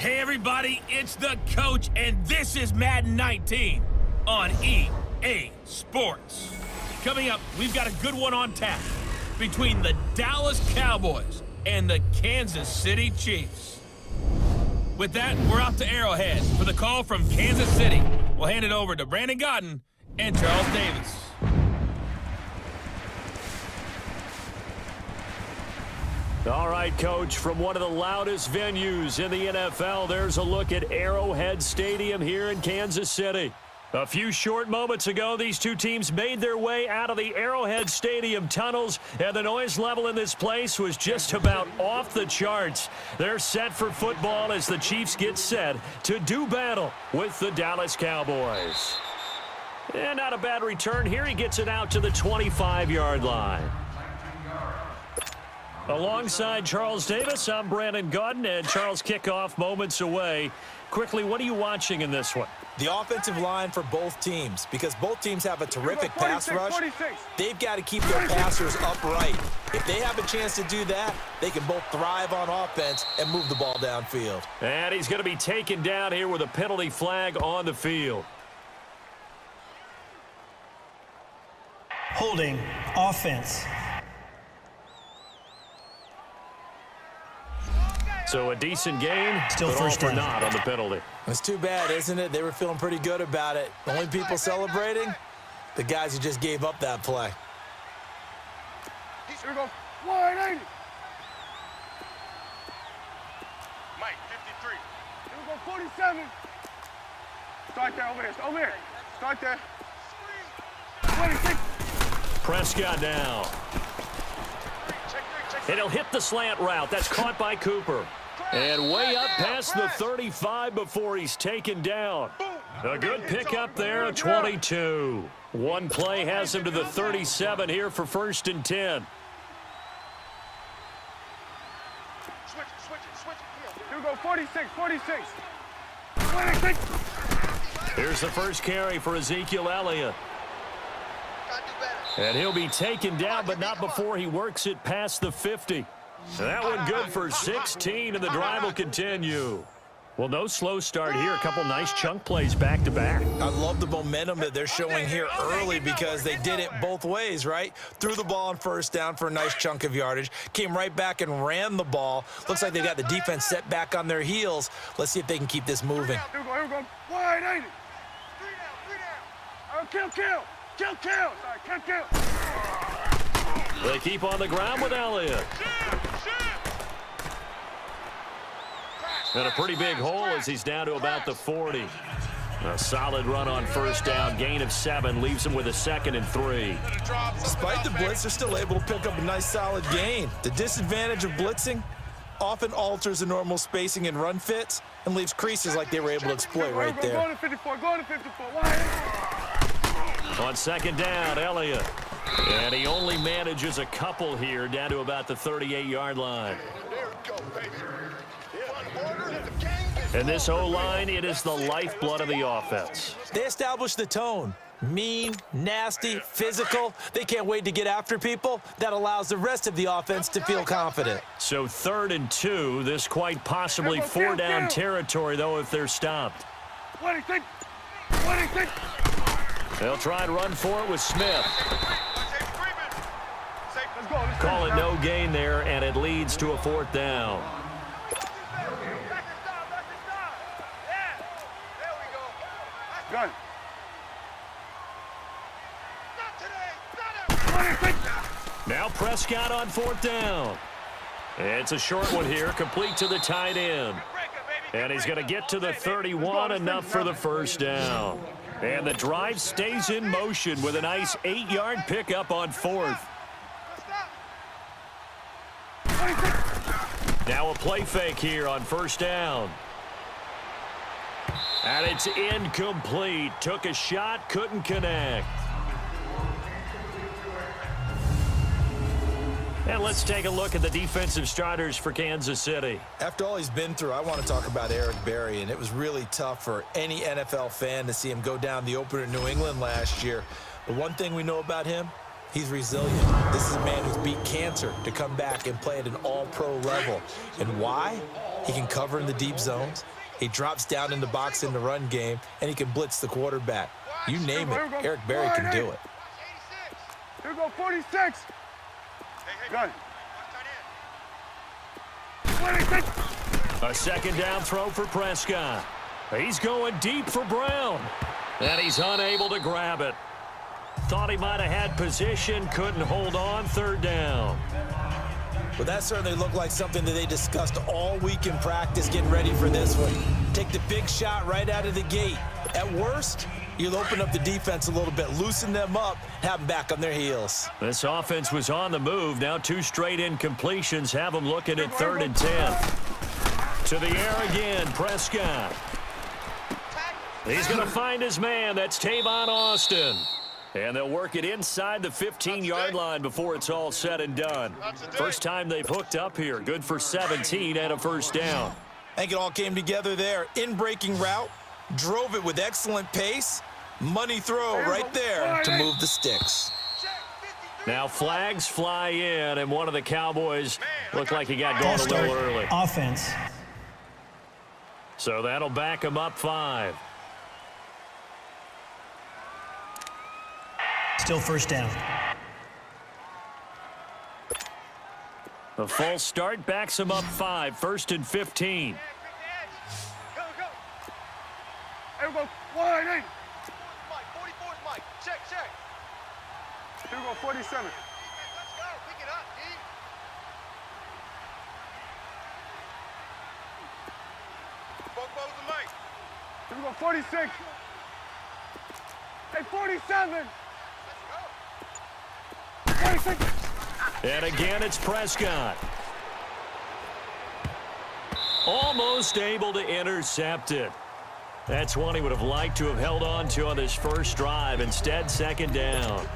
Hey everybody, it's the coach, and this is Madden 19 on EA Sports. Coming up, we've got a good one on tap between the Dallas Cowboys and the Kansas City Chiefs. With that, we're off to Arrowhead for the call from Kansas City. We'll hand it over to Brandon Godden and Charles Davis. All right, Coach, from one of the loudest venues in the NFL, there's a look at Arrowhead Stadium here in Kansas City. A few short moments ago, these two teams made their way out of the Arrowhead Stadium tunnels, and the noise level in this place was just about off the charts. They're set for football as the Chiefs get set to do battle with the Dallas Cowboys. And not a bad return here. He gets it out to the 25-yard line. Alongside Charles Davis, I'm Brandon Godden, and Charles, kickoff moments away. Quickly, what are you watching in this one? The offensive line for both teams, because both teams have a terrific pass rush. They've got to keep their passers upright. If they have a chance to do that, they can both thrive on offense and move the ball downfield. And he's going to be taken down here with a penalty flag on the field. Holding offense. So a decent gain, Still but first all for down. naught on the penalty. It's too bad, isn't it? They were feeling pretty good about it. The only people celebrating, the guys who just gave up that play. Here we go. 180. Mike, 53. Here we go, 47. Start there, over there. Over here. Start there. 26. Prescott now. And he'll hit the slant route. That's caught by Cooper. And way up past the 35 before he's taken down. A good pickup there at 22. One play has him to the 37 here for 1st and 10. Switch it. Here we go, 46. 26. Here's the first carry for Ezekiel Elliott. And he'll be taken down, but not before he works it past the 50. That one good for 16, and the drive will continue. Well, no slow start here. A couple nice chunk plays back-to-back. I love the momentum that they're showing here early because they did it both ways, right? Threw the ball on first down for a nice chunk of yardage, came right back and ran the ball. Looks like they've got the defense set back on their heels. Let's see if they can keep this moving. Here we go. 180. 3 down. Kill. Sorry, kill. They keep on the ground with Elliott. And a pretty big hole as he's down to about the 40. A solid run on first down. Gain of 7 leaves him with a 2nd and 3. Despite the blitz, they're still able to pick up a nice solid gain. The disadvantage of blitzing often alters the normal spacing and run fits and leaves creases like they were able to exploit right there. Go to 54. On 2nd down, Elliott. And he only manages a couple here down to about the 38-yard line. And this O-line, it is the lifeblood of the offense. They established the tone. Mean, nasty, physical. They can't wait to get after people. That allows the rest of the offense to feel confident. So 3rd and 2. This quite possibly 4-down territory, though, if they're stopped. 26. They'll try and run for it with Smith. Let's go. Call it no gain there, and it leads to a 4th down. Good. Now Prescott on 4th down. It's a short one here, complete to the tight end. And he's going to get to the 31, enough for the 1st down. And the drive stays in motion with a nice 8-yard pickup on 4th. Now a play fake here on 1st down. And it's incomplete. Took a shot, couldn't connect. And let's take a look at the defensive starters for Kansas City. After all he's been through, I want to talk about Eric Berry, and it was really tough for any NFL fan to see him go down the opener in New England last year. But one thing we know about him, he's resilient. This is a man who's beat cancer to come back and play at an all-pro level. And why? He can cover in the deep zones. He drops down in the box in the run game, and he can blitz the quarterback. You name it, Eric Berry can do it. Here we go, 46. Good. 26. A second down throw for Prescott. He's going deep for Brown, and he's unable to grab it. Thought he might have had position, couldn't hold on, third down. Well, that certainly looked like something that they discussed all week in practice getting ready for this one. Take the big shot right out of the gate. At worst, you'll open up the defense a little bit, loosen them up, have them back on their heels. This offense was on the move. Now 2 straight incompletions have them looking at 3rd and 10. To the air again, Prescott. He's going to find his man. That's Tavon Austin. And they'll work it inside the 15-yard line before it's all said and done. First time they've hooked up here. Good for 17 and a first down. I think it all came together there. In-breaking route, drove it with excellent pace. Money throw right there to move the sticks. Now flags fly in, and one of the Cowboys looked like he got going a little early. Offense. So that'll back him up 5. Still first down. The false start backs him up 5. 1st and 15. Go. Here we go, 1-8. Mike, 44 is Mike. Check. Here we go, 47. Let's go. Pick it up, D. Both balls to Mike. Here we go, 46. Hey, 47. 46. And again, it's Prescott. Almost able to intercept it. That's one he would have liked to have held on to on this first drive. Instead, 2nd down.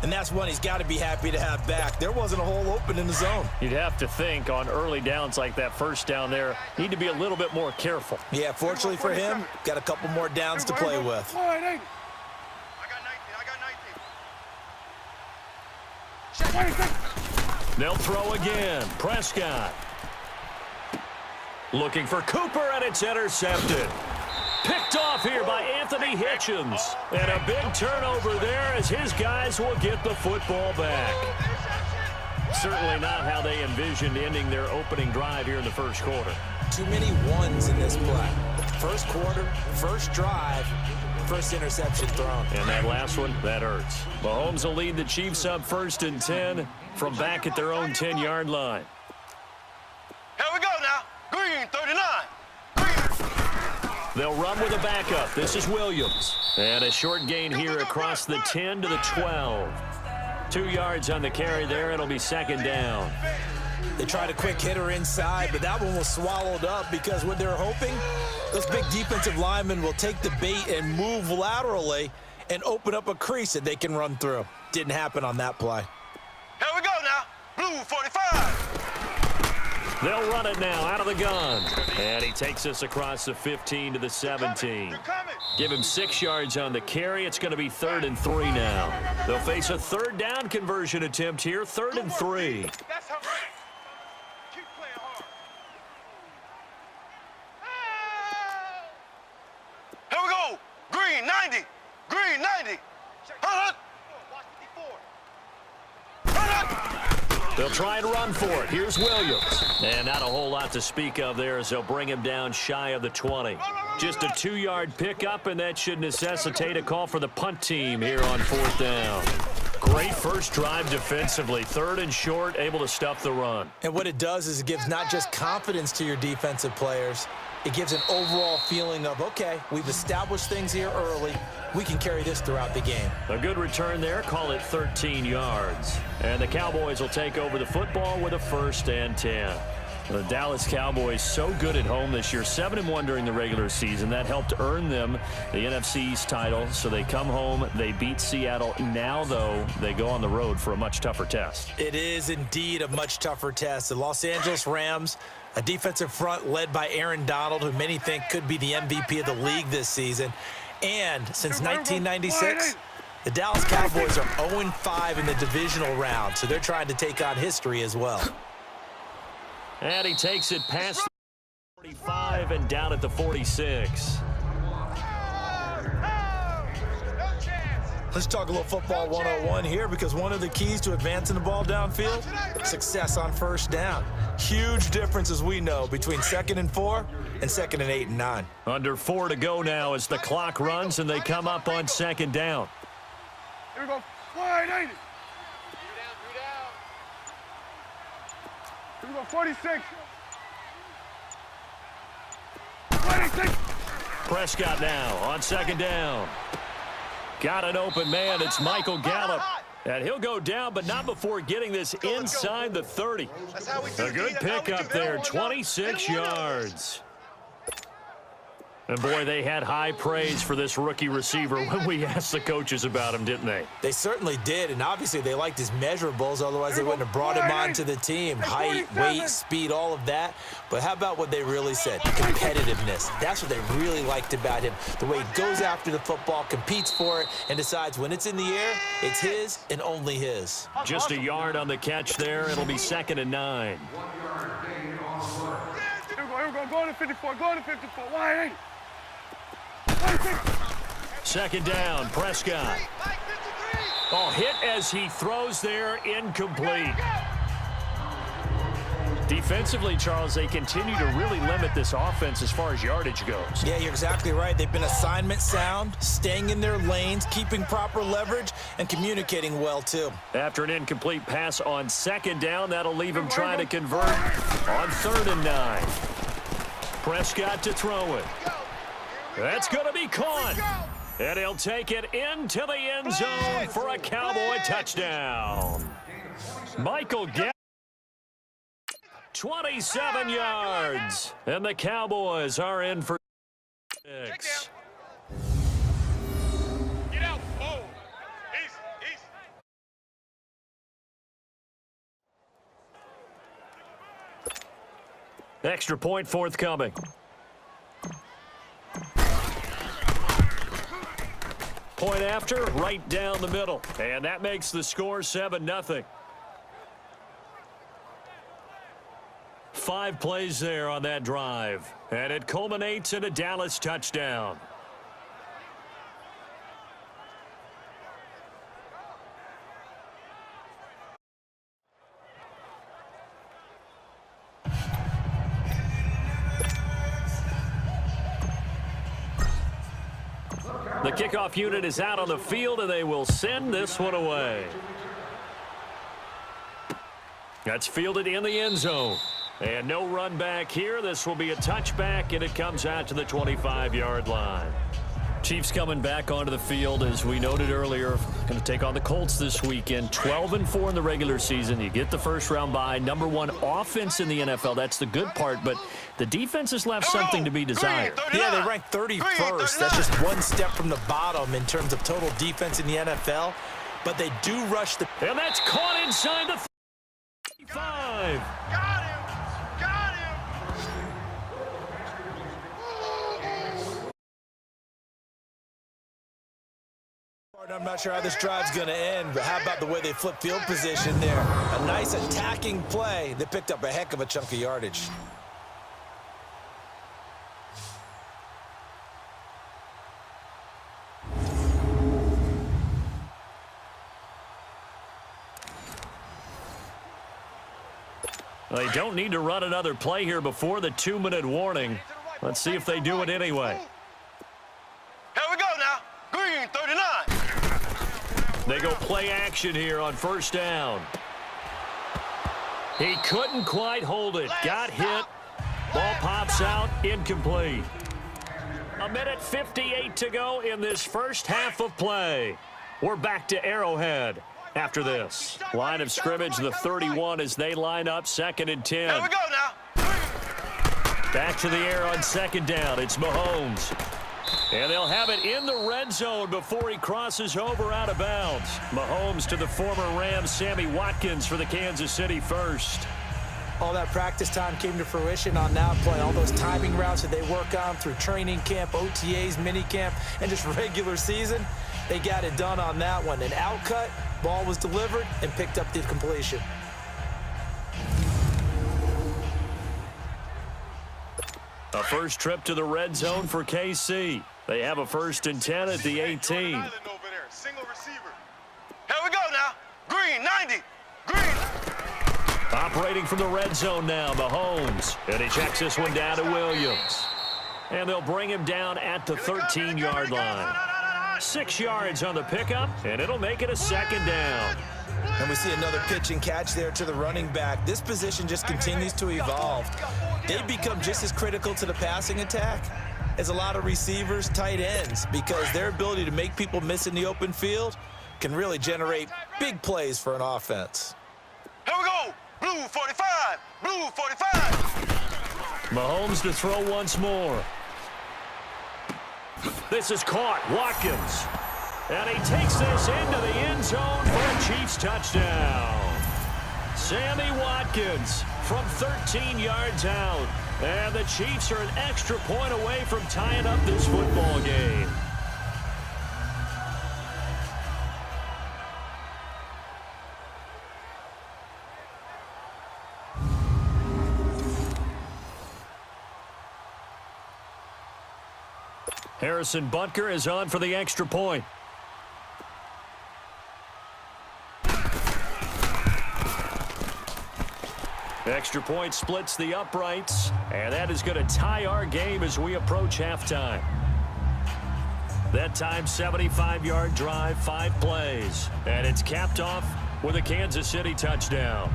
And that's one he's got to be happy to have back. There wasn't a hole open in the zone. You'd have to think on early downs like that first down there, need to be a little bit more careful. Yeah, fortunately for him, got a couple more downs to play with. 1-8. I got 19. 26. They'll throw again. Prescott. Looking for Cooper, and it's intercepted. Picked off here by Anthony Hitchens. And a big turnover there as his guys will get the football back. Certainly not how they envisioned ending their opening drive here in the first quarter. Too many ones in this play. First quarter, first drive, first interception thrown. And that last one, that hurts. Mahomes will lead the Chiefs up 1st and 10 from back at their own 10-yard line. Here we go now. Green, 39. They'll run with a backup. This is Williams. And a short gain here across the 10 to the 12. 2 yards on the carry there. It'll be 2nd down. They tried a quick hitter inside, but that one was swallowed up because what they're hoping, those big defensive linemen will take the bait and move laterally and open up a crease that they can run through. Didn't happen on that play. Here we go now. Blue, 45. They'll run it now out of the gun. And he takes us across the 15 to the 17. Give him 6 yards on the carry. It's going to be 3rd and 3 now. They'll face a 3rd down conversion attempt here. 3rd and 3. That's how right. Keep playing hard. Here we go. Green, 90. Green, 90. Watch 54. They'll try and run for it. Here's Williams. And not a whole lot to speak of there as they'll bring him down shy of the 20. Just a 2-yard pickup, and that should necessitate a call for the punt team here on 4th down. Great first drive defensively. 3rd and short, able to stuff the run. And what it does is it gives not just confidence to your defensive players, it gives an overall feeling of, okay, we've established things here early. We can carry this throughout the game. A good return there. Call it 13 yards. And the Cowboys will take over the football with a 1st and 10. The Dallas Cowboys so good at home this year, 7-1 during the regular season. That helped earn them the NFC East title. So they come home, they beat Seattle. Now, though, they go on the road for a much tougher test. It is indeed a much tougher test. The Los Angeles Rams, a defensive front led by Aaron Donald, who many think could be the MVP of the league this season. And since 1996, the Dallas Cowboys are 0-5 in the divisional round, so they're trying to take on history as well. And he takes it past the 45 and down at the 46. Let's talk a little football 101 here, because one of the keys to advancing the ball downfield, success on first down. Huge difference, as we know, between 2nd and 4 and 2nd and 8 and 9. Under 4 to go now as the clock runs and they come up on 2nd down. Here we go. 480. Here we go. 46. 26. Prescott now on 2nd down. Got an open man. It's Michael Gallup. And he'll go down, but not before getting this inside the 30. A good pickup there, 26 yards. And, boy, they had high praise for this rookie receiver when we asked the coaches about him, didn't they? They certainly did, and obviously they liked his measurables. Otherwise, they wouldn't have brought him onto the team. Height, weight, speed, all of that. But how about what they really said? Competitiveness. That's what they really liked about him. The way he goes after the football, competes for it, and decides when it's in the air, it's his and only his. Just a yard on the catch there. It'll be 2nd and 9. Here we go. Go to 54. Go to 54. 180. 2nd down, Prescott. Oh, hit as he throws there, incomplete. Defensively, Charles, they continue to really limit this offense as far as yardage goes. Yeah, you're exactly right. They've been assignment sound, staying in their lanes, keeping proper leverage, and communicating well, too. After an incomplete pass on 2nd down, that'll leave him trying to convert on 3rd and 9. Prescott to throw it. That's going to be caught. And he'll take it into the end zone for a Cowboy touchdown. Michael Gallup, 27 yards. And the Cowboys are in for 6. Get out. Oh. Easy. Extra point forthcoming. Point after, right down the middle. And that makes the score 7-0. 5 plays there on that drive. And it culminates in a Dallas touchdown. The kickoff unit is out on the field, and they will send this one away. That's fielded in the end zone. And no run back here. This will be a touchback, and it comes out to the 25-yard line. Chiefs coming back onto the field, as we noted earlier, going to take on the Colts this weekend. 12-4 in the regular season. You get the first-round bye. #1 offense in the NFL. That's the good part, but the defense has left something to be desired. Yeah, they ranked 31st. That's just one step from the bottom in terms of total defense in the NFL. But they do rush the... And that's caught inside the 35. Got him. I'm not sure how this drive's going to end, but how about the way they flip field position there? A nice attacking play that picked up a heck of a chunk of yardage. They don't need to run another play here before the 2-minute warning. Let's see if they do it anyway. Here we go now. Green, 39. They go play action here on first down. He couldn't quite hold it. Got hit. Ball pops out. Incomplete. 1:58 to go in this first half of play. We're back to Arrowhead after this. Line of scrimmage, the 31 as they line up 2nd and 10. Here we go now. Back to the air on 2nd down. It's Mahomes. And they'll have it in the red zone before he crosses over out of bounds. Mahomes to the former Rams, Sammy Watkins for the Kansas City first. All that practice time came to fruition on that play. All those timing routes that they work on through training camp, OTAs, minicamp, and just regular season, they got it done on that one. An outcut, ball was delivered, and picked up the completion. A first trip to the red zone for KC. They have a 1st and 10 at the 18. Single receiver. Here we go now. Green, 90. Green. Operating from the red zone now, Mahomes. And he checks this one down to Williams. And they'll bring him down at the 13-yard line. 6 yards on the pickup, and it'll make it a 2nd down. And we see another pitch and catch there to the running back. This position just continues to evolve. They've become just as critical to the passing attack as a lot of receivers, tight ends, because their ability to make people miss in the open field can really generate big plays for an offense. Here we go. Blue 45. Blue 45. Mahomes to throw once more. This is caught. Watkins. And he takes this into the end zone for a Chiefs touchdown. Sammy Watkins from 13 yards out. And the Chiefs are an extra point away from tying up this football game. Harrison Butker is on for the extra point. Extra point splits the uprights, and that is going to tie our game as we approach halftime. That time, 75-yard drive, 5 plays, and it's capped off with a Kansas City touchdown.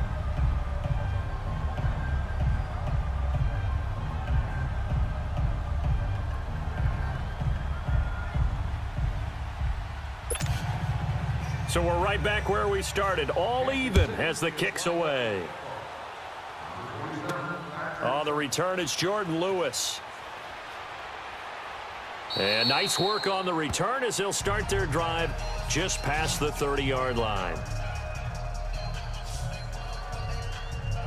So we're right back where we started, all even as the kick's away. On the return, it's Jordan Lewis. And nice work on the return as they'll start their drive just past the 30-yard line.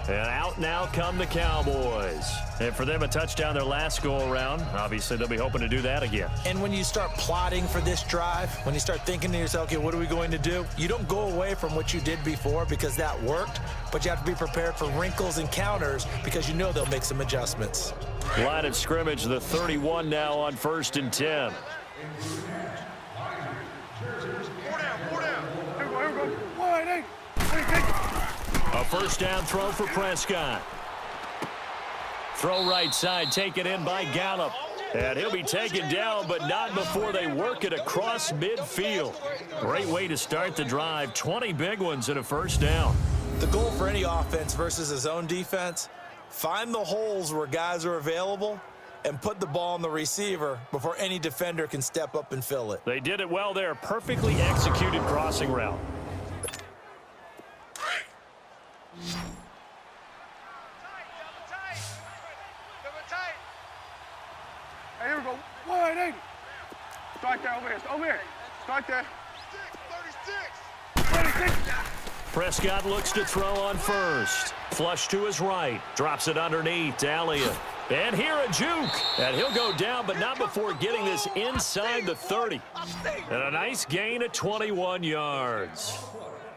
And out now come the Cowboys. And for them, a touchdown their last go-around. Obviously, they'll be hoping to do that again. And when you start plotting for this drive, when you start thinking to yourself, okay, what are we going to do? You don't go away from what you did before because that worked, but you have to be prepared for wrinkles and counters because you know they'll make some adjustments. Line of scrimmage, the 31 now on 1st and 10. A first down throw for Prescott. Throw right side, taken in by Gallup. And he'll be taken down, but not before they work it across midfield. Great way to start the drive. 20 big ones and a first down. The goal for any offense versus a zone defense, find the holes where guys are available and put the ball on the receiver before any defender can step up and fill it. They did it well there. Perfectly executed crossing route. Hey, here we go. 180. Start there, over here. Over here. Start there. 36. Prescott looks to throw on first. Flush to his right. Drops it underneath to Elliott. And here a juke. And he'll go down, but not before getting this inside the 30. And a nice gain of 21 yards.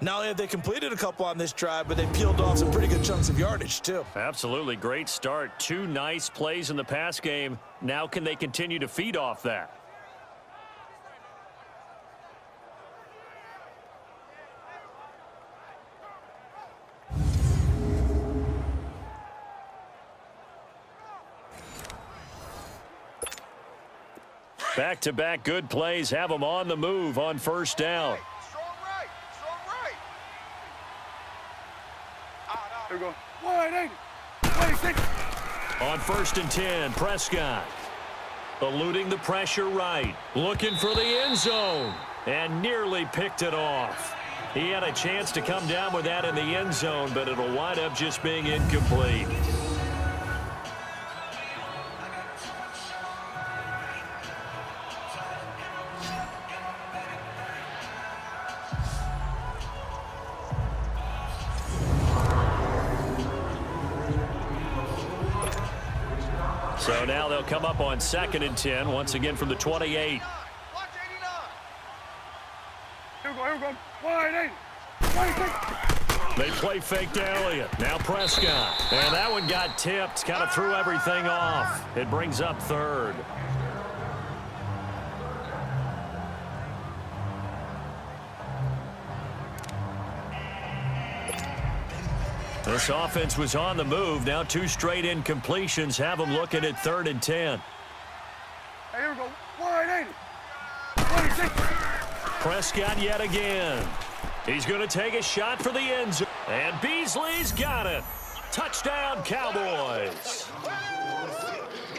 Not only have they completed a couple on this drive, but they peeled off some pretty good chunks of yardage, too. Absolutely. Great start. 2 nice plays in the pass game. Now can they continue to feed off that? Back-to-back good plays have them on the move on first down. Here we go. 180. 26. On 1st and 10, Prescott. Eluding the pressure right. Looking for the end zone. And nearly picked it off. He had a chance to come down with that in the end zone, but it'll wind up just being incomplete. So now they'll come up on 2nd and 10, once again from the 28. Here we go. 180. 26. They play fake to Elliott. Now Prescott. And that one got tipped. Kind of threw everything off. It brings up third. This offense was on the move. Now 2 straight incompletions have them looking at 3rd and 10. Hey, here we go. 180. 26. Prescott yet again. He's going to take a shot for the end zone. And Beasley's got it. Touchdown, Cowboys.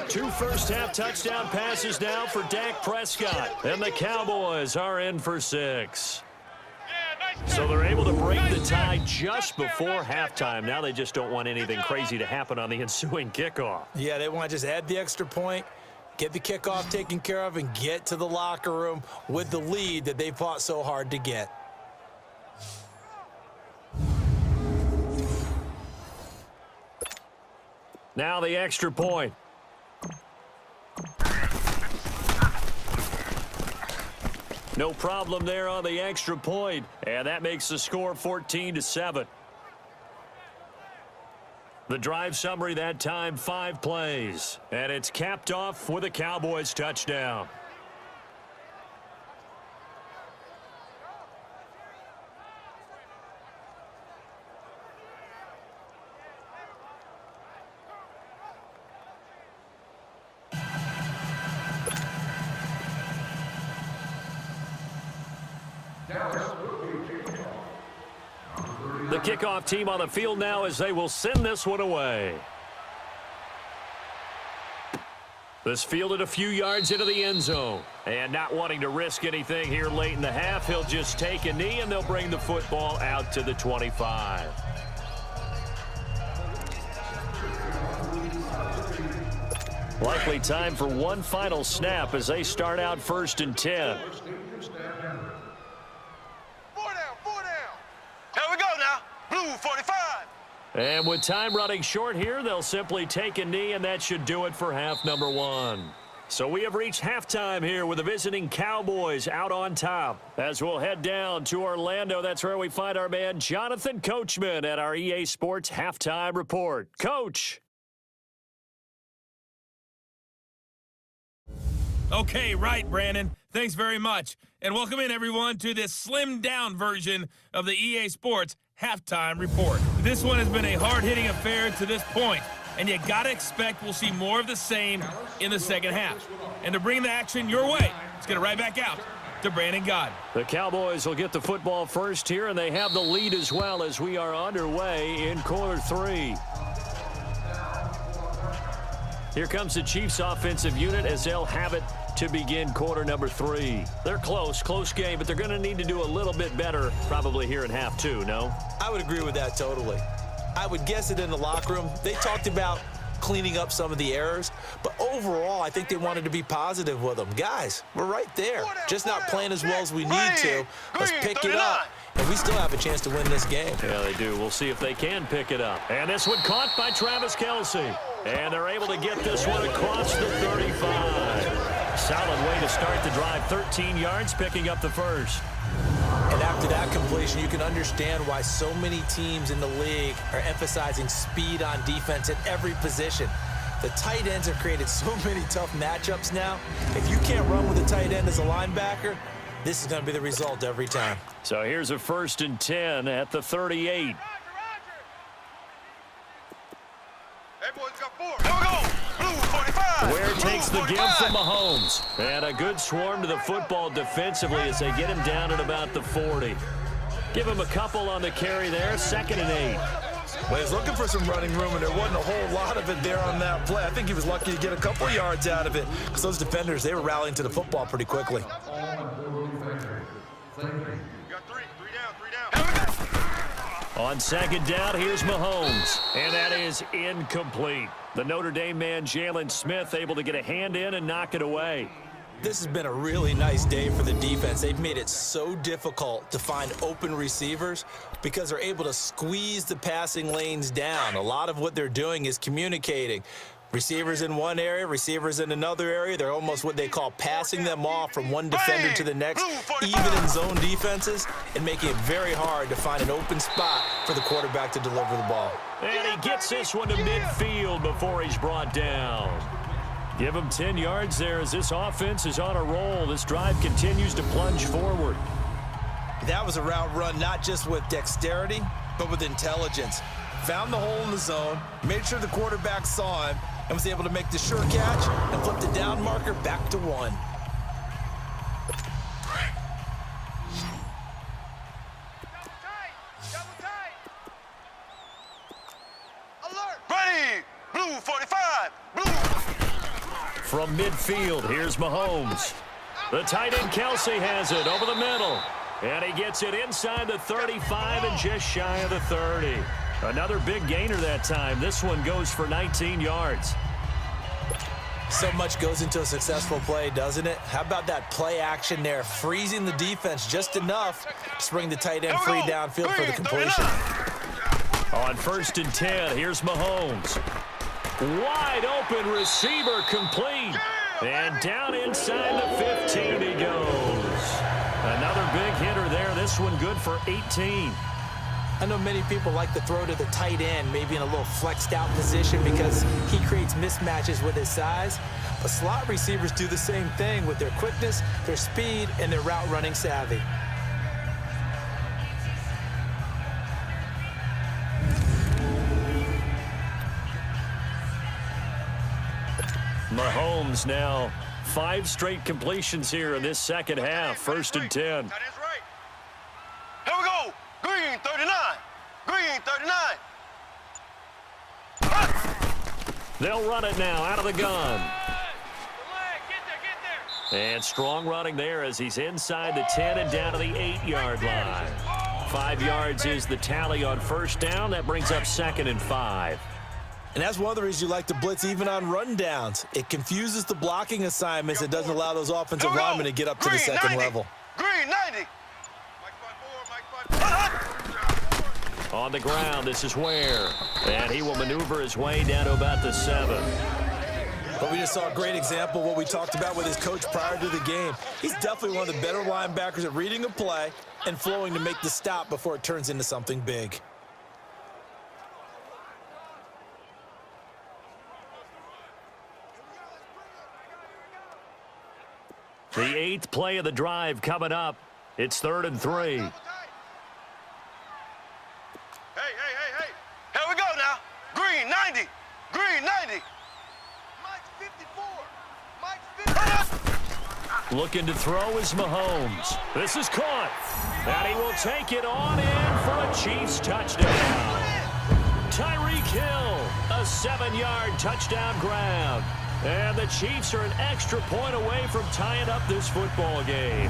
2 first-half touchdown passes now for Dak Prescott. And the Cowboys are in for 6. So they're able to break the tie just before halftime. Now they just don't want anything crazy to happen on the ensuing kickoff. Yeah, they want to just add the extra point, get the kickoff taken care of, and get to the locker room with the lead that they fought so hard to get. Now the extra point. No problem there on the extra point, and that makes the score 14-7. The drive summary that time, 5 plays, and it's capped off with a Cowboys touchdown. The kickoff team on the field now as they will send this one away. This fielded a few yards into the end zone. And not wanting to risk anything here late in the half, he'll just take a knee and they'll bring the football out to the 25. Likely time for one final snap as they start out 1st and 10. 4 down. Here we go now. Blue 45. And with time running short here, they'll simply take a knee, and that should do it for half number 1. So we have reached halftime here with the visiting Cowboys out on top. As we'll head down to Orlando, that's where we find our man Jonathan Coachman at our EA Sports Halftime Report. Coach. Okay, right, Brandon. Thanks very much. And welcome in, everyone, to this slimmed-down version of the EA Sports Halftime Report. This one has been a hard-hitting affair to this point, and you got to expect we'll see more of the same in the second half. And to bring the action your way, let's get it right back out to Brandon Gaudin. The Cowboys will get the football first here, and they have the lead as well as we are underway in quarter 3. Here comes the Chiefs offensive unit as they'll have it to begin quarter number 3. They're close game, but they're going to need to do a little bit better probably here in half 2, no? I would agree with that totally. I would guess it in the locker room. They talked about cleaning up some of the errors, but overall, I think they wanted to be positive with them. Guys, we're right there. Just not playing as well as we need to. Let's pick it up, and we still have a chance to win this game. Yeah, they do. We'll see if they can pick it up. And this one caught by Travis Kelce. And they're able to get this one across the 35. Solid way to start the drive. 13 yards, picking up the first. And after that completion, you can understand why so many teams in the league are emphasizing speed on defense at every position. The tight ends have created so many tough matchups now. If you can't run with a tight end as a linebacker, this is going to be the result every time. So here's a 1st and 10 at the 38. Ware takes the give from Mahomes. And a good swarm to the football defensively as they get him down at about the 40. Give him a couple on the carry there, 2nd and 8. Well, he's looking for some running room, and there wasn't a whole lot of it there on that play. I think he was lucky to get a couple yards out of it because those defenders, they were rallying to the football pretty quickly. On 2nd down, here's Mahomes. And that is incomplete. The Notre Dame man, Jalen Smith, able to get a hand in and knock it away. This has been a really nice day for the defense. They've made it so difficult to find open receivers because they're able to squeeze the passing lanes down. A lot of what they're doing is communicating. Receivers in one area, receivers in another area. They're almost what they call passing them off from one defender to the next, even in zone defenses, and making it very hard to find an open spot for the quarterback to deliver the ball. And he gets this one to midfield before he's brought down. Give him 10 yards there as this offense is on a roll. This drive continues to plunge forward. That was a route run not just with dexterity, but with intelligence. Found the hole in the zone, made sure the quarterback saw him, and was able to make the sure catch and flip the down marker back to 1. Ready, blue 45, blue. From midfield, here's Mahomes. The tight end Kelsey has it over the middle. And he gets it inside the 35 and just shy of the 30. Another big gainer that time. This one goes for 19 yards. So much goes into a successful play, doesn't it? How about that play action there, freezing the defense just enough to bring the tight end free downfield for the completion. On 1st and 10, here's Mahomes. Wide open receiver complete. And down inside the 15 he goes. Another big hitter there. This one good for 18. I know many people like to throw to the tight end, maybe in a little flexed out position because he creates mismatches with his size. But slot receivers do the same thing with their quickness, their speed, and their route running savvy. Mahomes now 5 straight completions here in this second half. 1st and 10. That is right. Here we go. Green 39. Green 39. They'll run it now out of the gun. Get there. And strong running there as he's inside the 10 and down to the 8-yard line. 5 yards is the tally on 1st down. That brings up 2nd and 5. And that's one of the reasons you like to blitz even on rundowns. It confuses the blocking assignments. It doesn't allow those offensive linemen to get up to the second level. Green 90. On the ground, this is Ware. And he will maneuver his way down to about the 7. But we just saw a great example of what we talked about with his coach prior to the game. He's definitely one of the better linebackers at reading a play and flowing to make the stop before it turns into something big. The 8th play of the drive coming up. It's 3rd and 3. Hey. Here we go now. Green 90. Green 90. Mike 54. Mike 54. Looking to throw is Mahomes. This is caught. And he will take it on in for a Chiefs touchdown. Tyreek Hill, a 7-yard touchdown grab. And the Chiefs are an extra point away from tying up this football game.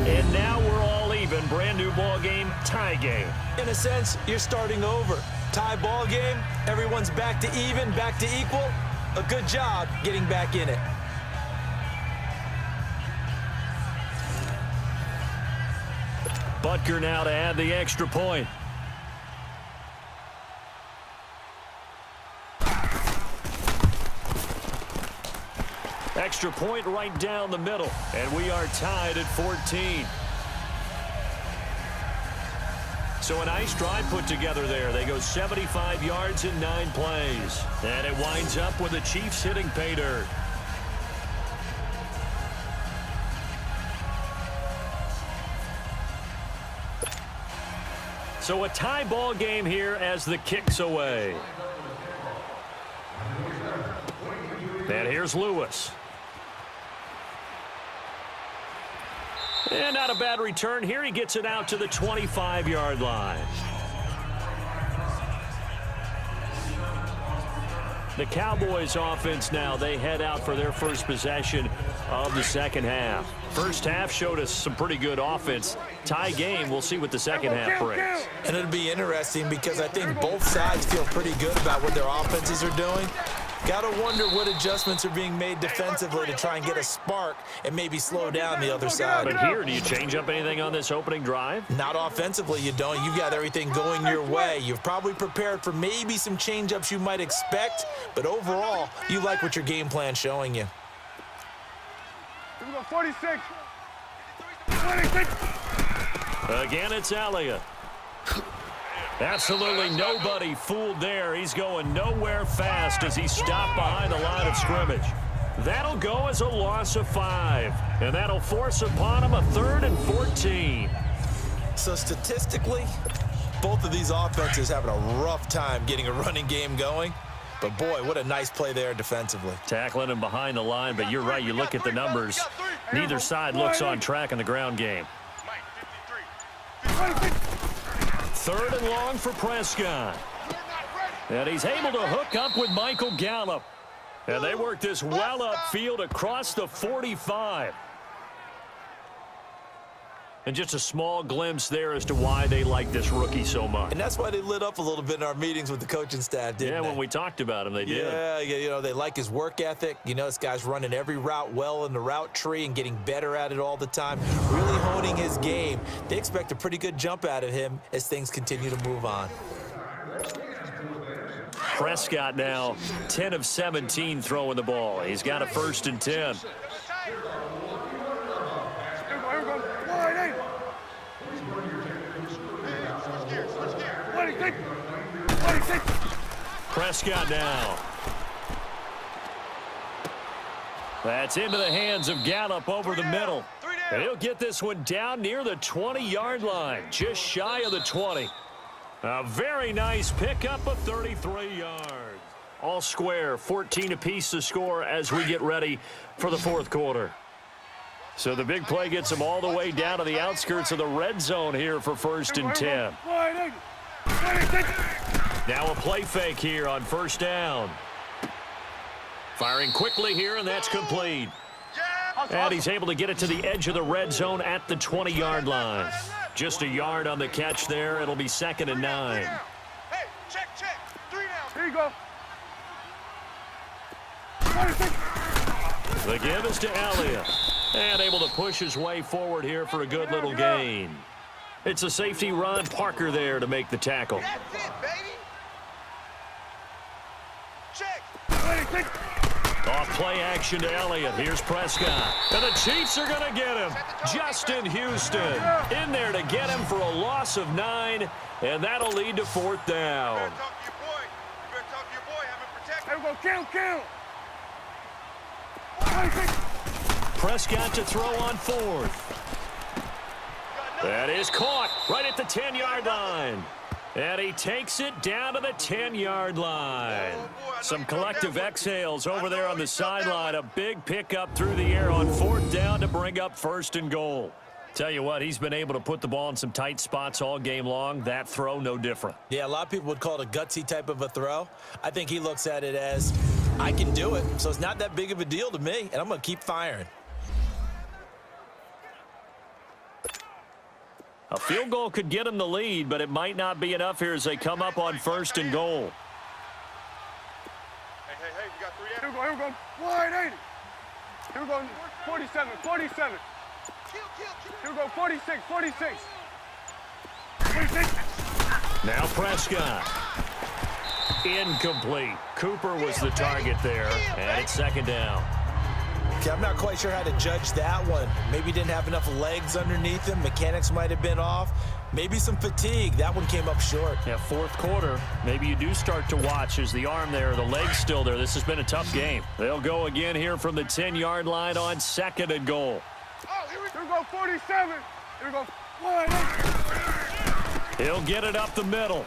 And now we're all even. Brand new ball game, tie game. In a sense, you're starting over. Tie ball game, everyone's back to even, back to equal. A good job getting back in it. Butker now to add the extra point. Extra point right down the middle, and we are tied at 14. So a nice drive put together there. They go 75 yards in 9 plays. And it winds up with the Chiefs hitting pay dirt. So a tie ball game here as the kick's away. And here's Lewis. And not a bad return here. He gets it out to the 25-yard line. The Cowboys offense now, they head out for their first possession of the second half. First half showed us some pretty good offense. Tie game, we'll see what the second half brings. And it'll be interesting because I think both sides feel pretty good about what their offenses are doing. Gotta wonder what adjustments are being made defensively to try and get a spark and maybe slow down the other side. But here, do you change up anything on this opening drive? Not offensively, you don't. You've got everything going your way. You've probably prepared for maybe some change-ups you might expect, but overall, you like what your game plan's showing you. Here we go, 46. 26. Again, it's Elliott. Absolutely nobody fooled there. He's going nowhere fast as he stopped behind the line of scrimmage. That'll go as a loss of 5, and that'll force upon him a 3rd and 14. So statistically, both of these offenses having a rough time getting a running game going. But boy, what a nice play there defensively. Tackling him behind the line, but you're right. You look at the numbers. Neither side looks on track in the ground game. 3rd and long for Prescott. And he's able to hook up with Michael Gallup. And they work this well upfield across the 45. And just a small glimpse there as to why they like this rookie so much. And that's why they lit up a little bit in our meetings with the coaching staff, didn't they? Yeah, when we talked about him, they did. Yeah, you know, they like his work ethic. You know, this guy's running every route well in the route tree and getting better at it all the time, really honing his game. They expect a pretty good jump out of him as things continue to move on. Prescott now 10 of 17 throwing the ball. He's got a 1st and 10. Prescott now. That's into the hands of Gallup over the middle. And he'll get this one down near the 20-yard line, just shy of the 20. A very nice pickup of 33 yards. All square, 14 apiece to score as we get ready for the 4th quarter. So the big play gets them all the way down to the outskirts of the red zone here for 1st and 10. Now a play fake here on 1st down. Firing quickly here, and that's complete. And he's able to get it to the edge of the red zone at the 20-yard line. Just a yard on the catch there. It'll be 2nd and 9. Hey, check. 3 down. Here you go. The give is to Elliott. And able to push his way forward here for a good little gain. It's a safety Ron Parker there to make the tackle. That's it, baby. Check. Off play action to Elliott. Here's Prescott. And the Chiefs are going to get him. Justin Houston in there to get him for a loss of 9. And that'll lead to 4th down. You better talk to your boy. You better talk to your boy. Have him protect him. Here we go, kill. Prescott to throw on 4th. That is caught right at the 10-yard line. And he takes it down to the 10-yard line. Some collective exhales over there on the sideline. A big pickup through the air on 4th down to bring up 1st and goal. Tell you what, he's been able to put the ball in some tight spots all game long. That throw, no different. Yeah, a lot of people would call it a gutsy type of a throw. I think he looks at it as, I can do it, so it's not that big of a deal to me, and I'm going to keep firing. A field goal could get him the lead, but it might not be enough here as they come up on 1st and goal. Hey, we got 3 down. Here we go. Wide 80. Here we go, 47. Here we go, 46. Now Prescott. Incomplete. Cooper was the target there, and it's 2nd down. Okay, I'm not quite sure how to judge that one. Maybe didn't have enough legs underneath him. Mechanics might have been off. Maybe some fatigue. That one came up short. Yeah, 4th quarter. Maybe you do start to watch as the arm there, the leg's still there. This has been a tough game. They'll go again here from the 10-yard line on 2nd and goal. Oh, here we go, 47. Here we go. He'll get it up the middle.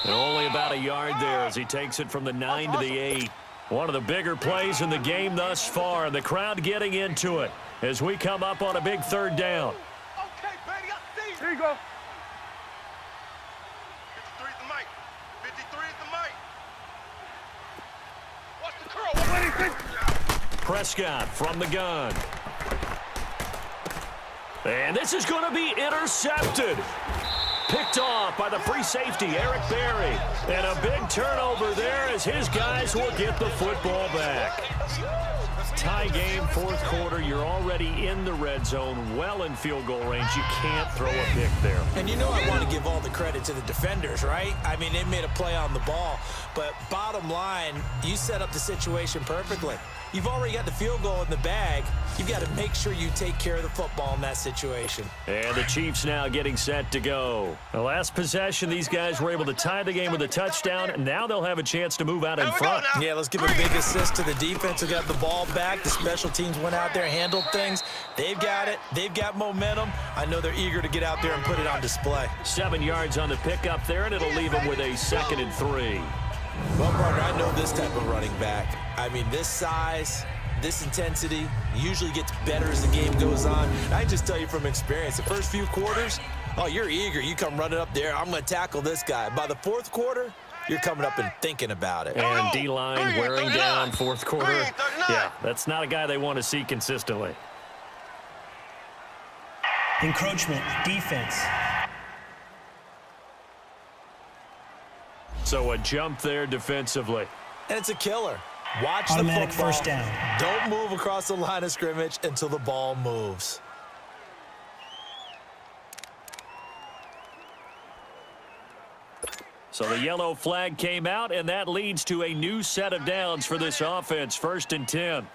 And only about a yard there as he takes it from the 9 to the 8. One of the bigger plays in the game thus far, and the crowd getting into it as we come up on a big 3rd down. Okay, baby, I see. Here you go. 53 is the mic. 53 is the mic. Watch the curl. Prescott from the gun. And this is going to be intercepted. picked off by the free safety, Eric Berry. And a big turnover there as his guys will get the football back. Tie game, fourth quarter. You're already in the red zone, well in field goal range. You can't throw a pick there. And you know I want to give all the credit to the defenders, right? I mean, they made a play on the ball. But bottom line, you set up the situation perfectly. You've already got the field goal in the bag. You've got to make sure you take care of the football in that situation. And the Chiefs now getting set to go. The last possession, these guys were able to tie the game with a touchdown. Now they'll have a chance to move out in front. Yeah, let's give a big assist to the defense who got the ball back. The special teams went out there, handled things. They've got it. They've got momentum. I know they're eager to get out there and put it on display. 7 yards on the pickup there, and it'll leave them with a 2nd and 3. Well, partner, I know this type of running back. I mean, this size, this intensity usually gets better as the game goes on. I just tell you from experience, the first few quarters, oh, you're eager. You come running up there. I'm going to tackle this guy. By the fourth quarter, you're coming up and thinking about it. And D-line wearing down fourth quarter. Yeah, that's not a guy they want to see consistently. Encroachment, defense. So a jump there defensively. And it's a killer. Watch Automatic the football. first down. Don't move across the line of scrimmage until the ball moves. So the yellow flag came out, and that leads to a new set of downs for this offense. 1st and 10.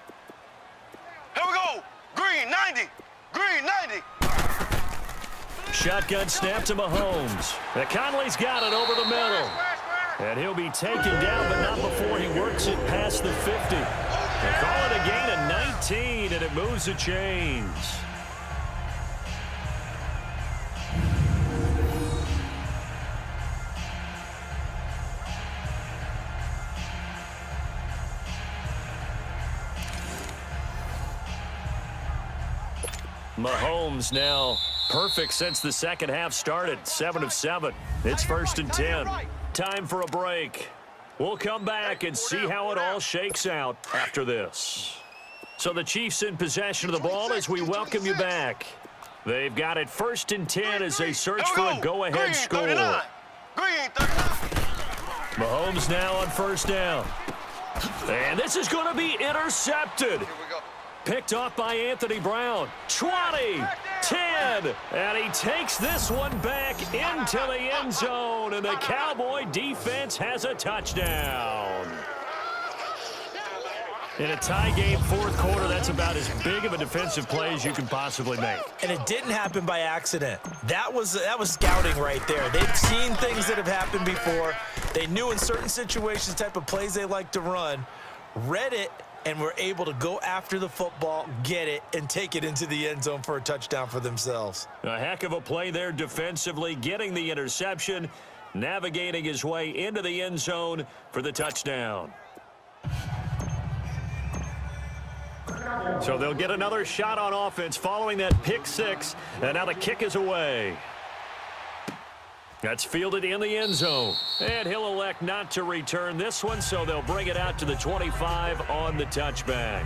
Here we go. Green 90. Green 90. Shotgun snap to Mahomes. Conley's got it over the middle. And he'll be taken down, but not before he works it past the 50. They call it a gain of 19, and it moves the chains. Mahomes now perfect since the second half started. 7 of 7. It's 1st and 10. Time for a break. We'll come back and see how it all shakes out after this. So the Chiefs in possession of the ball as we welcome you back. They've got it 1st and 10 as they search for a go-ahead score. Mahomes now on 1st down. And this is going to be intercepted. Picked off by Anthony Brown. 20, 10, and he takes this one back into the end zone, and the Cowboy defense has a touchdown. In a tie game, fourth quarter, that's about as big of a defensive play as you can possibly make. And it didn't happen by accident. That was scouting right there. They've seen things that have happened before. They knew in certain situations the type of plays they like to run, read it, and were able to go after the football, get it, and take it into the end zone for a touchdown for themselves. A heck of a play there defensively, getting the interception, navigating his way into the end zone for the touchdown. So they'll get another shot on offense following that pick 6, and now the kick is away. That's fielded in the end zone. And he'll elect not to return this one, so they'll bring it out to the 25 on the touchback.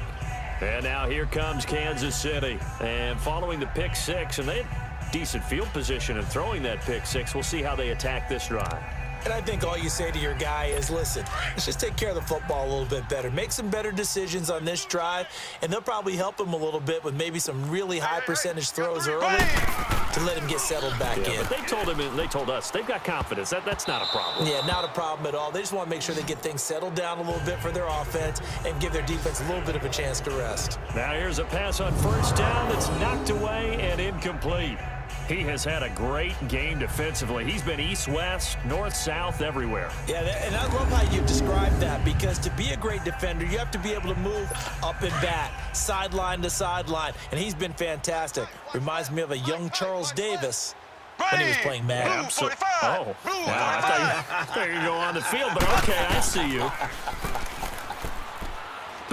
And now here comes Kansas City. And following the pick 6, and they had decent field position in throwing that pick 6. We'll see how they attack this drive. And I think all you say to your guy is, listen, let's just take care of the football a little bit better. Make some better decisions on this drive, and they'll probably help him a little bit with maybe some really high percentage throws early to let him get settled back in. But they told us they've got confidence. That's not a problem. Yeah, not a problem at all. They just want to make sure they get things settled down a little bit for their offense and give their defense a little bit of a chance to rest. Now here's a pass on 1st down that's knocked away and incomplete. He has had a great game defensively. He's been east-west, north-south, everywhere. Yeah, and I love how you described that, because to be a great defender, you have to be able to move up and back, sideline to sideline, and he's been fantastic. Reminds me of a young Charles Davis when he was playing Madden. Oh, wow, I thought you could go on the field, but okay, I see you.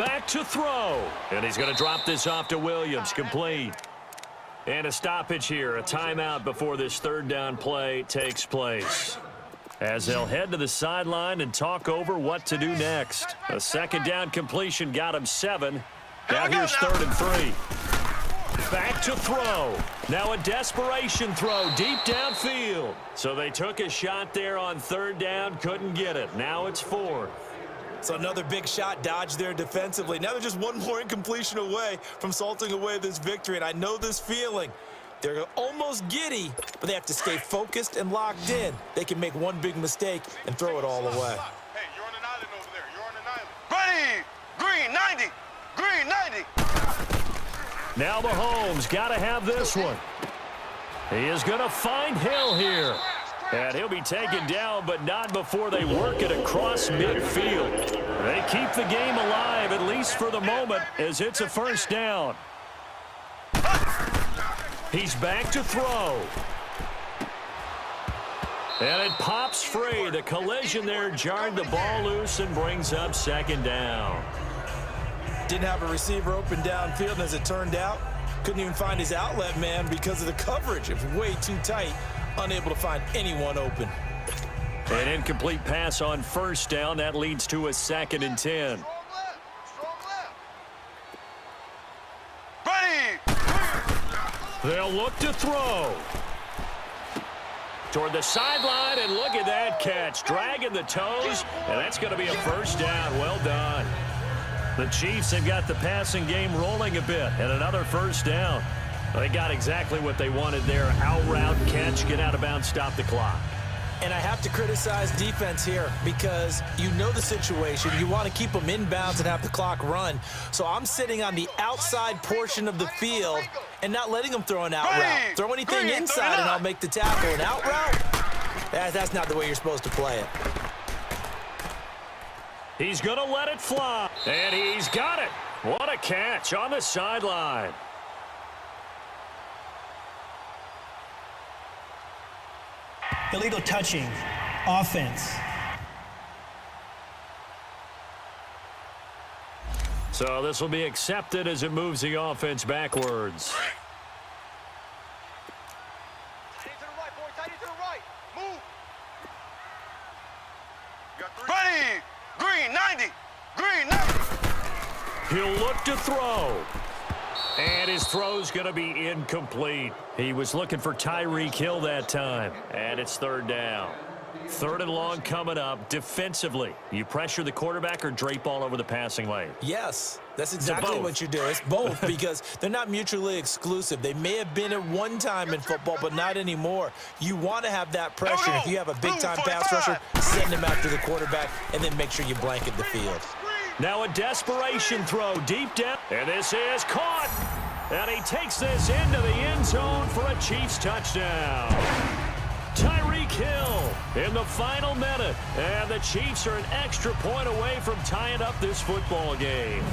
Back to throw, and he's going to drop this off to Williams, complete. And a stoppage here, a timeout before this 3rd down play takes place. As they'll head to the sideline and talk over what to do next. A 2nd down completion got him 7. Now here's 3rd and 3. back to throw. Now a desperation throw deep downfield. So they took a shot there on third down, couldn't get it. Now it's 4th. So another big shot dodged there defensively. Now they're just one more incompletion away from salting away this victory, and I know this feeling. They're almost giddy, but they have to stay focused and locked in. They can make one big mistake and throw it all away. Hey, you're on an island over there. You're on an island. Ready! Green 90! Green 90! Now Mahomes got to have this one. He is going to find Hill here. And he'll be taken down, but not before they work it across midfield. They keep the game alive, at least for the moment, as it's a first down. He's back to throw. And it pops free. The collision there jarred the ball loose and brings up second down. Didn't have a receiver open downfield, and as it turned out, couldn't even find his outlet man because of the coverage. It was way too tight, unable to find anyone open. An incomplete pass on first down. That leads to a 2nd and 10. Strong left. Ready! They'll look to throw. Toward the sideline, and look at that catch. Dragging the toes, and that's going to be a first down. Well done. The Chiefs have got the passing game rolling a bit, and another first down. They got exactly what they wanted there. Out route, catch, get out of bounds, stop the clock. And I have to criticize defense here because you know the situation. You want to keep them in bounds and have the clock run. So I'm sitting on the outside portion of the field and not letting them throw an out route. Throw anything inside and I'll make the tackle. An out route? That's not the way you're supposed to play it. He's going to let it fly. And he's got it. What a catch on the sideline. Illegal touching. Offense. So this will be accepted as it moves the offense backwards. Tight end to the right, boy. Tight end to the right. Move. Ready! Green 90! Green 90! He'll look to throw. And his throw's going to be incomplete. He was looking for Tyreek Hill that time. And it's third down. 3rd and long coming up. Defensively, you pressure the quarterback or drape all over the passing lane? Yes, that's exactly what you do. It's both because they're not mutually exclusive. They may have been at one time in football, but not anymore. You want to have that pressure. If you have a big-time pass rusher, send him after the quarterback, and then make sure you blanket the field. Now a desperation throw deep down. And this is caught. And he takes this into the end zone for a Chiefs touchdown. Tyreek Hill in the final minute. And the Chiefs are an extra point away from tying up this football game.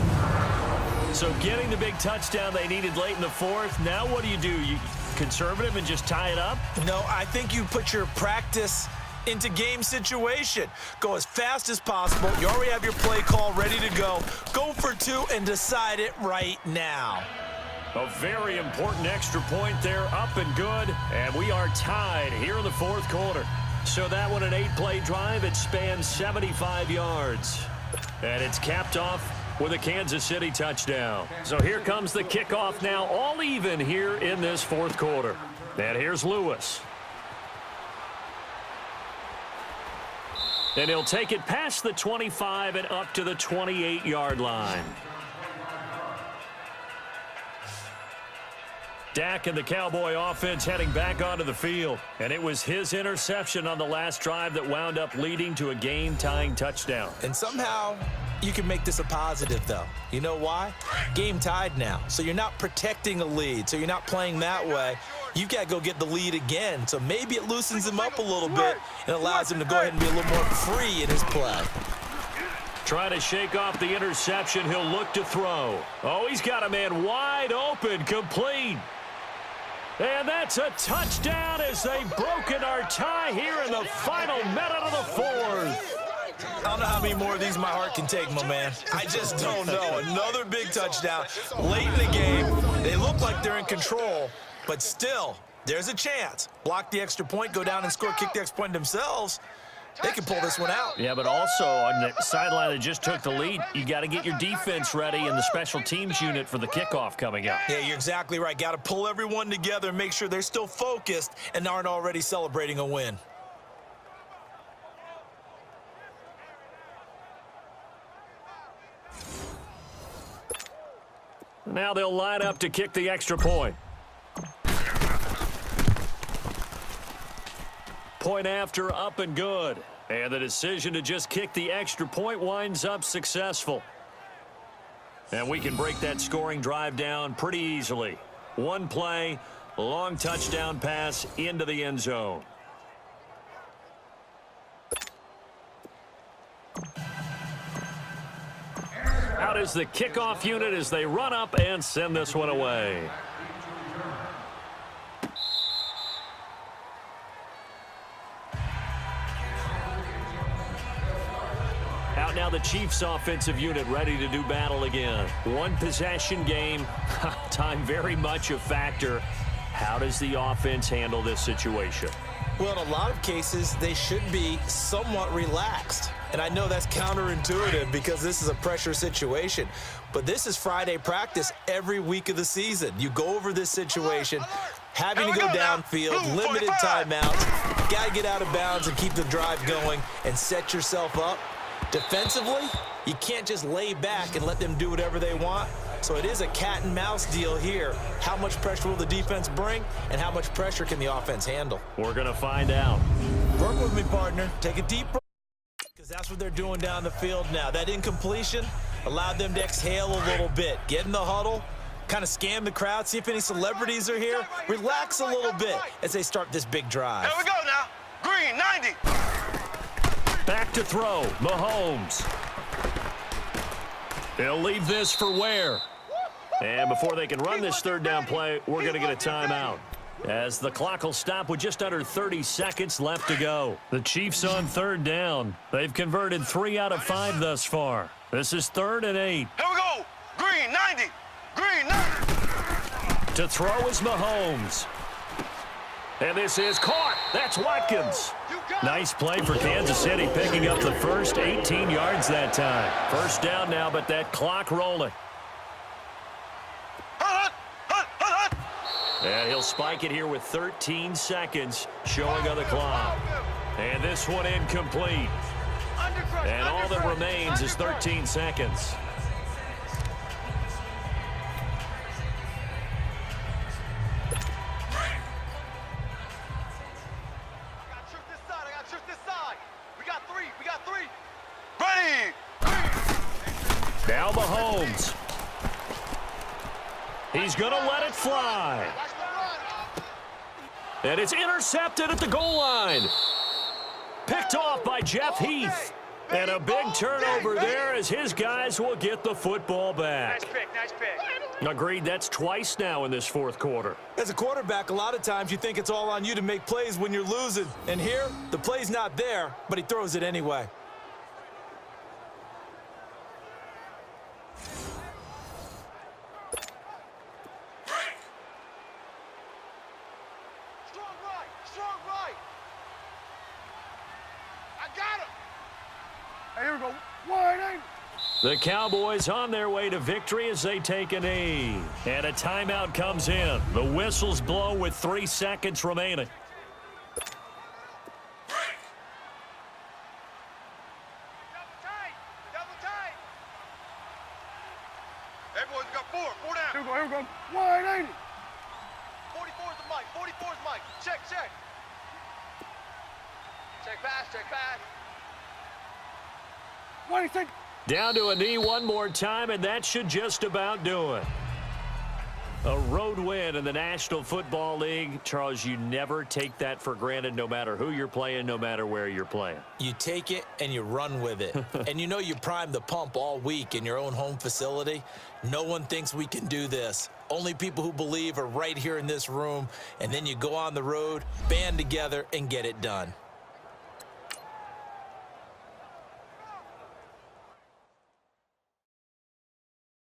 So getting the big touchdown they needed late in the 4th. Now what do? You conservative and just tie it up? No, I think you put your practice into game situation. Go as fast as possible. You already have your play call ready to go. Go for 2 and decide it right now. A very important extra point there, up and good. And we are tied here in the 4th quarter. So that one, an 8-play drive. It spans 75 yards. And it's capped off with a Kansas City touchdown. So here comes the kickoff now, all even here in this 4th quarter. And here's Lewis. And he'll take it past the 25 and up to the 28-yard line. Dak and the Cowboy offense heading back onto the field. And it was his interception on the last drive that wound up leading to a game-tying touchdown. And somehow you can make this a positive, though. You know why? Game tied now. So you're not protecting a lead. So you're not playing that way. You've got to go get the lead again. So maybe it loosens him up a little bit and allows him to go ahead and be a little more free in his play. Trying to shake off the interception. He'll look to throw. Oh, he's got a man wide open, complete. And that's a touchdown as they've broken our tie here in the final minute of the 4th. I don't know how many more of these my heart can take, my man. I just don't know. Another big touchdown late in the game. They look like they're in control, but still, there's a chance. Block the extra point, go down and score, kick the extra point themselves. they can pull this one out. Yeah, but also on the sideline that just took the lead, you got to get your defense ready and the special teams unit for the kickoff coming up. Yeah, you're exactly right. Got to pull everyone together and make sure they're still focused and aren't already celebrating a win. Now they'll line up to kick the extra point. Point after, up and good. And the decision to just kick the extra point winds up successful. And we can break that scoring drive down pretty easily. One play, long touchdown pass into the end zone. Out is the kickoff unit as they run up and send this one away. Out now the Chiefs offensive unit ready to do battle again. One possession game. Time very much a factor. How does the offense handle this situation? Well, in a lot of cases, they should be somewhat relaxed. And I know that's counterintuitive because this is a pressure situation. But this is Friday practice every week of the season. You go over this situation, having to go downfield, limited timeouts. Got to get out of bounds and keep the drive going and set yourself up. Defensively, you can't just lay back and let them do whatever they want. So it is a cat and mouse deal here. How much pressure will the defense bring, and how much pressure can the offense handle? We're going to find out. Work with me, partner. Take a deep breath, because that's what they're doing down the field now. That incompletion allowed them to exhale a little bit. Get in the huddle, kind of scan the crowd, see if any celebrities are here. Relax a little bit as they start this big drive. Here we go now. Green, 90. Back to throw, Mahomes. They'll leave this for Ware. And before they can run this third down play, we're going to get a timeout, as the clock will stop with just under 30 seconds left to go. The Chiefs on third down. They've converted 3 out of 5 thus far. This is 3rd and 8. Here we go. Green, 90. Green, 90. To throw is Mahomes. And this is caught. That's Watkins. Nice play for Kansas City, picking up the first 18 yards that time. First down now, but that clock rolling. And he'll spike it here with 13 seconds showing on the clock. And this one incomplete. And all that remains is 13 seconds. Now Mahomes. He's going to let it fly. And it's intercepted at the goal line. Picked off by Jeff Heath. And a big turnover there as his guys will get the football back. Nice pick, nice pick. Agreed, that's twice now in this fourth quarter. As a quarterback, a lot of times you think it's all on you to make plays when you're losing. And here, the play's not there, but he throws it anyway. Here we go. 180. The Cowboys on their way to victory as they take a knee. And a timeout comes in. The whistles blow with 3 seconds remaining. Double tight. Everyone's got 4 down. Here we go. 180. 44 is the mic. 44 is mic. Check. Check pass. 26. Down to a knee one more time, and that should just about do it. A road win in the National Football League. Charles, you never take that for granted, no matter who you're playing, no matter where you're playing. You take it and you run with it. And you know you primed the pump all week in your own home facility. No one thinks we can do this. Only people who believe are right here in this room. And then you go on the road, band together, and get it done.